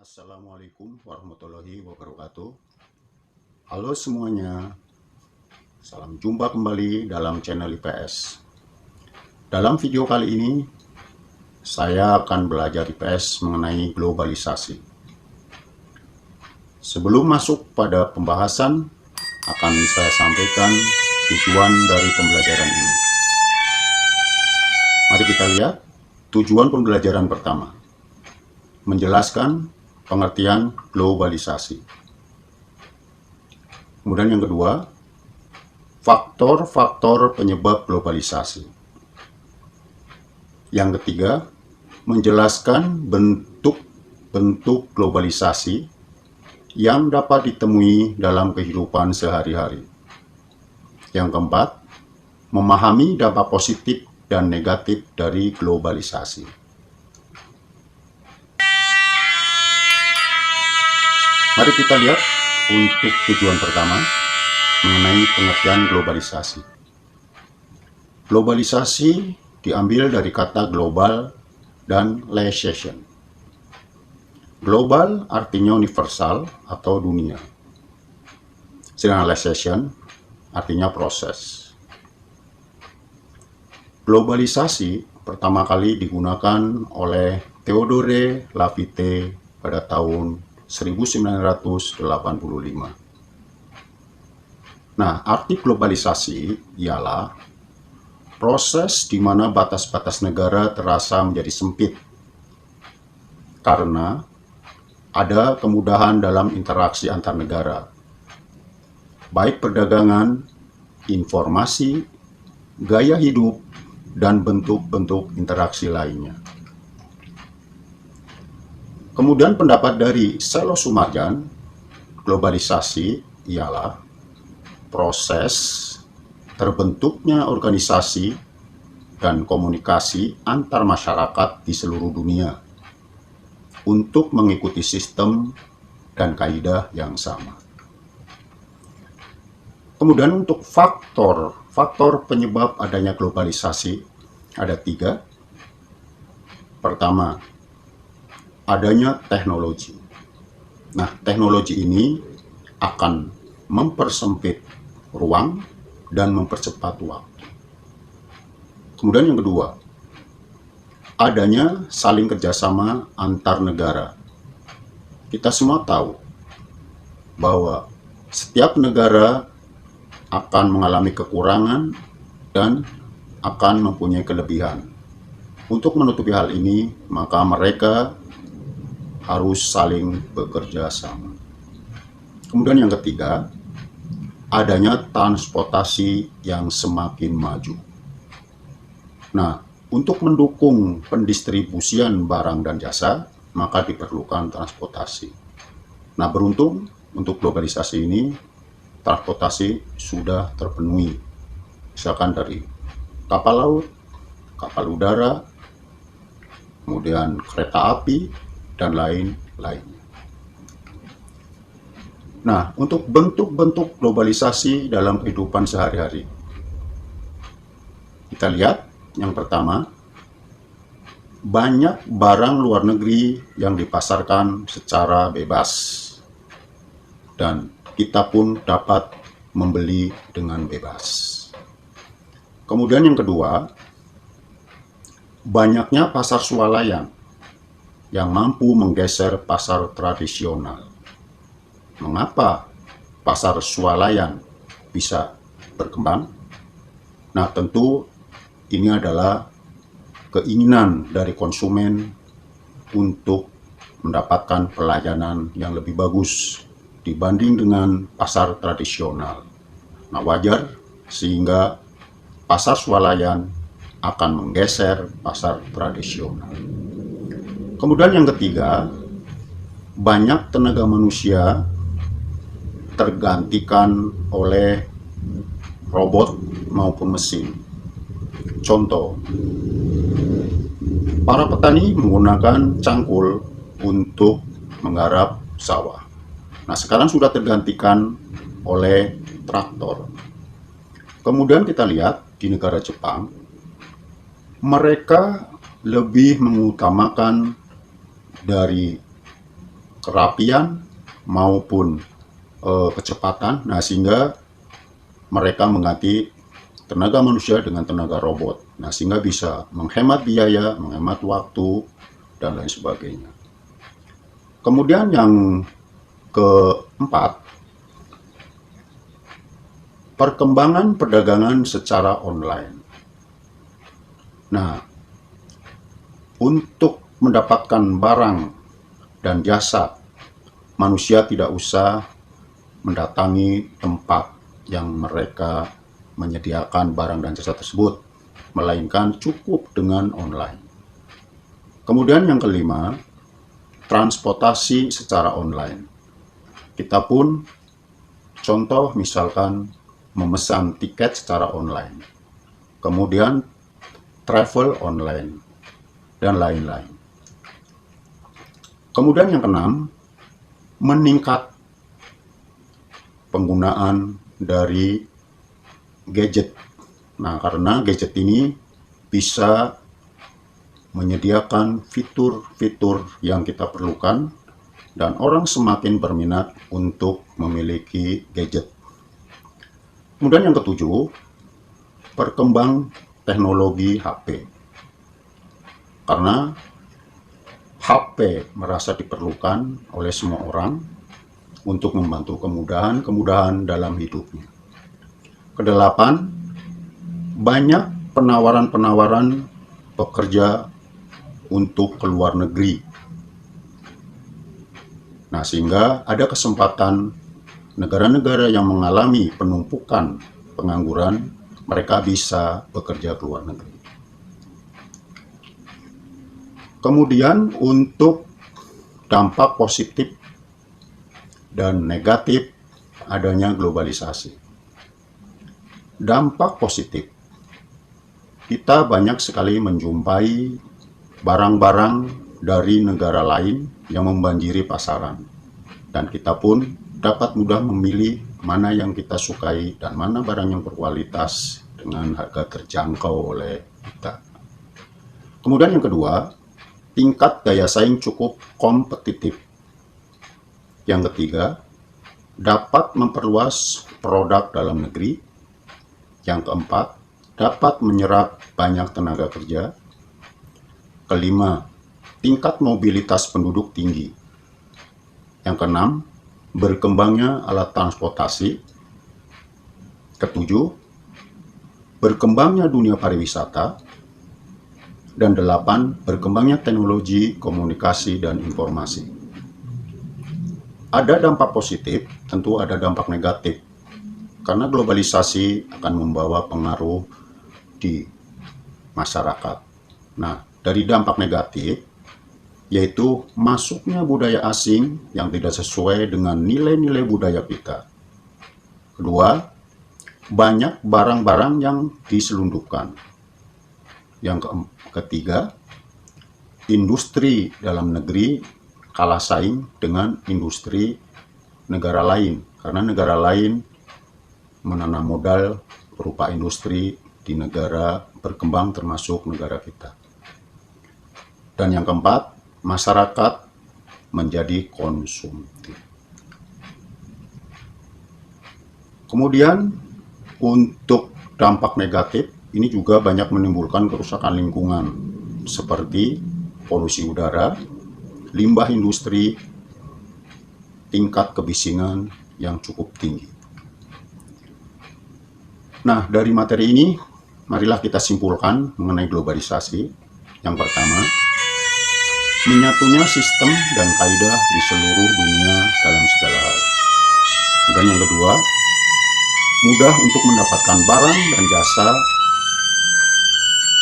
Assalamualaikum warahmatullahi wabarakatuh. Halo semuanya, salam jumpa kembali dalam channel IPS. Dalam video kali ini, saya akan belajar IPS mengenai globalisasi. Sebelum masuk pada pembahasan, akan saya sampaikan tujuan dari pembelajaran ini. Mari kita lihat tujuan pembelajaran pertama. Menjelaskan pengertian globalisasi. Kemudian yang kedua, faktor-faktor penyebab globalisasi. Yang ketiga, menjelaskan bentuk-bentuk globalisasi yang dapat ditemui dalam kehidupan sehari-hari. Yang keempat, memahami dampak positif dan negatif dari globalisasi. Mari kita lihat untuk tujuan pertama mengenai pengertian globalisasi. Globalisasi diambil dari kata global dan laization. Global artinya universal atau dunia. Sedangkan laization artinya proses. Globalisasi pertama kali digunakan oleh Theodore Laffitte pada tahun 1985. Nah, arti globalisasi ialah proses di mana batas-batas negara terasa menjadi sempit karena ada kemudahan dalam interaksi antar negara, baik perdagangan, informasi, gaya hidup, dan bentuk-bentuk interaksi lainnya. Kemudian pendapat dari Selo Sumarjan, globalisasi ialah proses terbentuknya organisasi dan komunikasi antar masyarakat di seluruh dunia untuk mengikuti sistem dan kaidah yang sama. Kemudian untuk faktor penyebab adanya globalisasi ada 3. Pertama, adanya teknologi. Nah, teknologi ini akan mempersempit ruang dan mempercepat waktu. Kemudian yang kedua, adanya saling kerjasama antar negara. Kita semua tahu bahwa setiap negara akan mengalami kekurangan dan akan mempunyai kelebihan. Untuk menutupi hal ini, maka mereka harus saling bekerja sama. Kemudian yang ketiga, adanya transportasi yang semakin maju. Nah, untuk mendukung pendistribusian barang dan jasa, maka diperlukan transportasi. Nah, beruntung untuk globalisasi ini, transportasi sudah terpenuhi. Misalkan dari kapal laut, kapal udara, kemudian kereta api, dan lain-lainnya. Nah, untuk bentuk-bentuk globalisasi dalam kehidupan sehari-hari. Kita lihat yang pertama, banyak barang luar negeri yang dipasarkan secara bebas. Dan kita pun dapat membeli dengan bebas. Kemudian yang kedua, banyaknya pasar swalayan yang mampu menggeser pasar tradisional. Mengapa pasar swalayan bisa berkembang? Nah, tentu ini adalah keinginan dari konsumen untuk mendapatkan pelayanan yang lebih bagus dibanding dengan pasar tradisional. Nah, wajar sehingga pasar swalayan akan menggeser pasar tradisional. Kemudian yang ketiga, banyak tenaga manusia tergantikan oleh robot maupun mesin. Contoh, para petani menggunakan cangkul untuk menggarap sawah. Nah, sekarang sudah tergantikan oleh traktor. Kemudian kita lihat di negara Jepang, mereka lebih mengutamakan dari kerapian maupun kecepatan. Nah, sehingga mereka mengganti tenaga manusia dengan tenaga robot. Nah, sehingga bisa menghemat biaya, menghemat waktu, dan lain sebagainya. Kemudian yang keempat, perkembangan perdagangan secara online. Nah, untuk mendapatkan barang dan jasa, manusia tidak usah mendatangi tempat yang mereka menyediakan barang dan jasa tersebut, melainkan cukup dengan online. Kemudian yang kelima, transportasi secara online. Kita pun contoh misalkan memesan tiket secara online, kemudian travel online, dan lain-lain. Kemudian yang keenam, meningkat penggunaan dari gadget. Nah, karena gadget ini bisa menyediakan fitur-fitur yang kita perlukan dan orang semakin berminat untuk memiliki gadget. Kemudian yang ketujuh, perkembang teknologi HP. Karena HP merasa diperlukan oleh semua orang untuk membantu kemudahan dalam hidupnya. Kedelapan, banyak penawaran-penawaran pekerja untuk keluar negeri. Nah, sehingga ada kesempatan negara-negara yang mengalami penumpukan pengangguran, mereka bisa bekerja ke luar negeri. Kemudian untuk dampak positif dan negatif adanya globalisasi. Dampak positif, kita banyak sekali menjumpai barang-barang dari negara lain yang membanjiri pasaran, dan kita pun dapat mudah memilih mana yang kita sukai dan mana barang yang berkualitas dengan harga terjangkau oleh kita. Kemudian yang kedua, tingkat daya saing cukup kompetitif. Yang ketiga, dapat memperluas produk dalam negeri. Yang keempat, dapat menyerap banyak tenaga kerja. Kelima, tingkat mobilitas penduduk tinggi. Yang keenam, berkembangnya alat transportasi. Ketujuh, berkembangnya dunia pariwisata. Dan delapan, berkembangnya teknologi, komunikasi, dan informasi. Ada dampak positif, tentu ada dampak negatif. Karena globalisasi akan membawa pengaruh di masyarakat. Nah, dari dampak negatif, yaitu masuknya budaya asing yang tidak sesuai dengan nilai-nilai budaya kita. Kedua, banyak barang-barang yang diselundupkan. Yang ketiga, industri dalam negeri kalah saing dengan industri negara lain, karena negara lain menanam modal berupa industri di negara berkembang termasuk negara kita. Dan yang keempat, masyarakat menjadi konsumtif. Kemudian untuk dampak negatif, ini juga banyak menimbulkan kerusakan lingkungan seperti polusi udara, limbah industri, tingkat kebisingan yang cukup tinggi. Nah, dari materi ini, marilah kita simpulkan mengenai globalisasi. Yang pertama, menyatunya sistem dan kaidah di seluruh dunia dalam segala hal. Dan yang kedua, mudah untuk mendapatkan barang dan jasa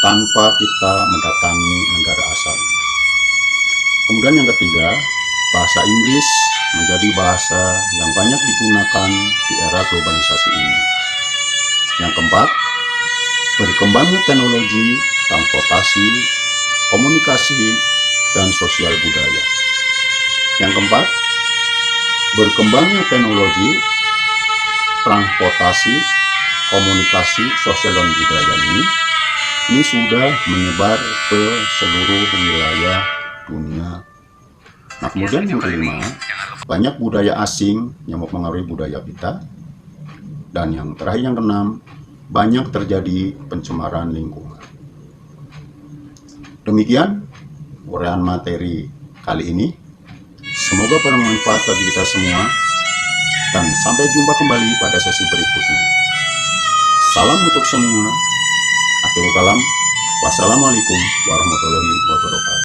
tanpa kita mendatangi negara asal. Kemudian yang ketiga, bahasa Inggris menjadi bahasa yang banyak digunakan di era globalisasi ini. Yang keempat, berkembangnya teknologi, transportasi, komunikasi, dan sosial budaya. Yang keempat, berkembangnya teknologi, transportasi, komunikasi, sosial, dan budaya ini sudah menyebar ke seluruh wilayah dunia Nah, kemudian yang kelima, banyak budaya asing yang mempengaruhi budaya kita. Dan yang terakhir, yang keenam, banyak terjadi pencemaran lingkungan. Demikian uraian materi kali ini. Semoga bermanfaat bagi kita semua. Dan sampai jumpa kembali pada sesi berikutnya. Salam untuk semua. Akhirul kalam. Wassalamualaikum warahmatullahi wabarakatuh.